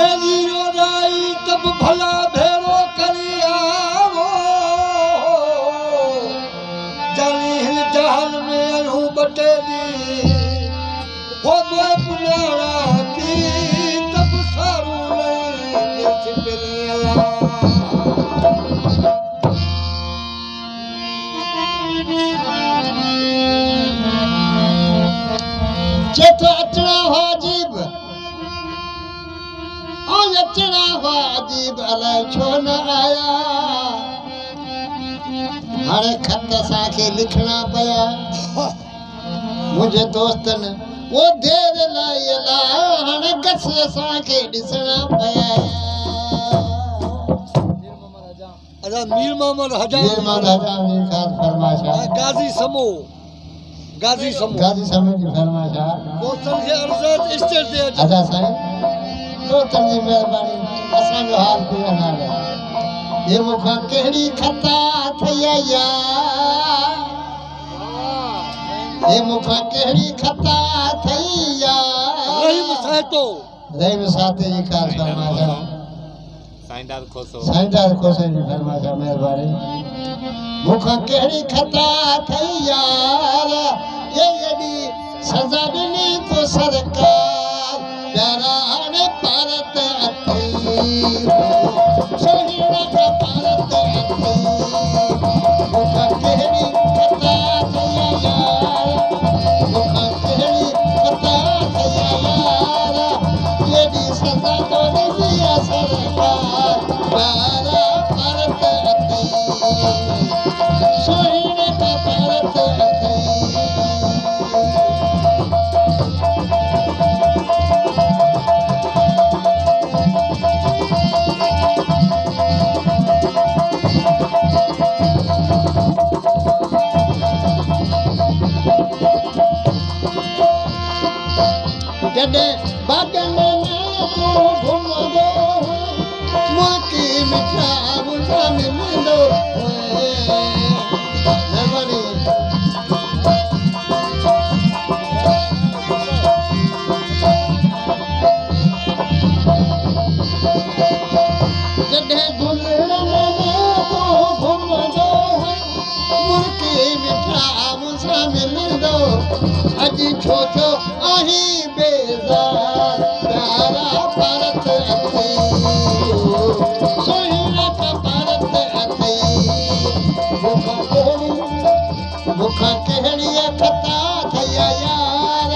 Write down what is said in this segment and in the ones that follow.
एरी रोराई तब भला भेरो करिया वो जानी हिन जहान में अनहू बटेली वो मोए पुण्यारा की तब सारू ले छिपरिया जेठो अचना वाजिब और अचना वाजिब अलाए छो न आया हाणे खत असांखे लिखना पया मुझे दोस्तन वो देर लाई अला हाणे गस असांखे ॾिसणा पया अदा मीर मोहम्मद हजाम मीर मोहम्मद हजाम जी खास फरमाशा गाजी समो गाजी समो जी फरमाशा दोस्तन के अर्ज़त स्टेज दे अदा साईं दोस्तन जी मेहरबानी असांजो हाल पूरा ना है ये मुखा केड़ी खता थया ये मुखा केड़ी खता थया रहीम साथे जी खास फरमाशा साईंदार खोसे जी फरमाशा मेहरबानी मुखा केड़ी खता थया ये यदी सजा ॾिनी तो सरकार प्यारा हाणे भारत अथई शहीद का भारत अथई मुखा केड़ी खता थया मुखा केड़ी खता थया यदी सजा तो ॾिनी सरकार प्यारा भारत अथई शहीद का भारत अथई जॾहिं बागन में घुमंदो मूंखे मिठा मुठा मिलंदो जॾहिं गुलड़ में घुमंदो मूंखे मिठा मुठा मिलंदो अॼु छो थियो आहीं बेज़ार प्यारा भारत अथई शहीद का भारत अथई मुखा केड़ी खता थया यार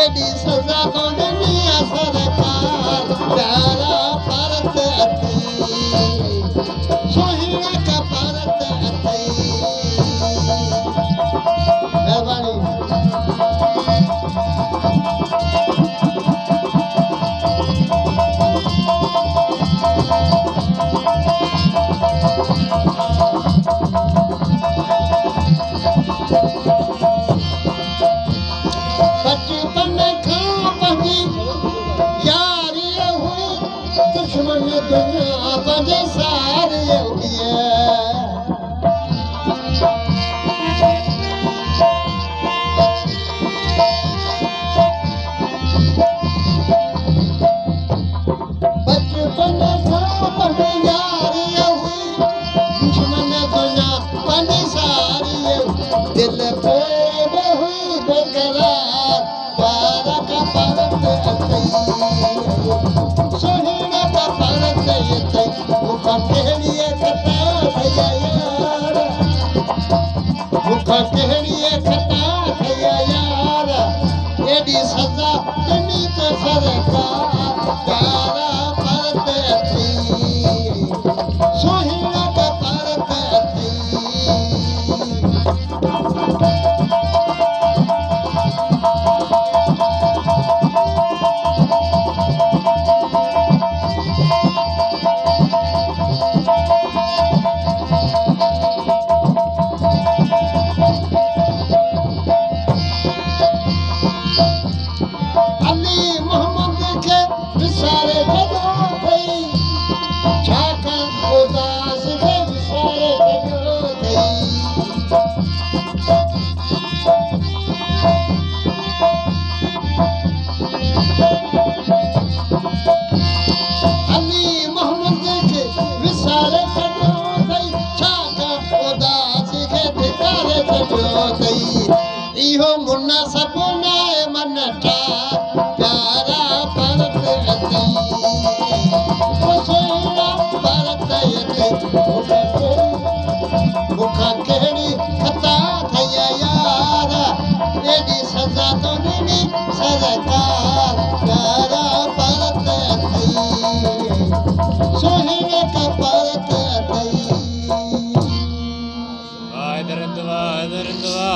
एडी सजा तो ॾिनी सरकार प्यारा भारत अथई शहीद का भारत अथई मेहरबानी बचपन खां पंहिंजी यारी हुई दुश्मन दुनिया पंहिंजे सारी हुई बचपन खां पंहिंजी यारी हुई दुश्मन दुनिया पंहिंजी सारी दिल पे हुई बेकरार प्यारा का भारत अथई शहीद का भारत अथई मुखा इहो मुन्ना सपना मन टा प्यारा भरत अती ओ सोना भरत अती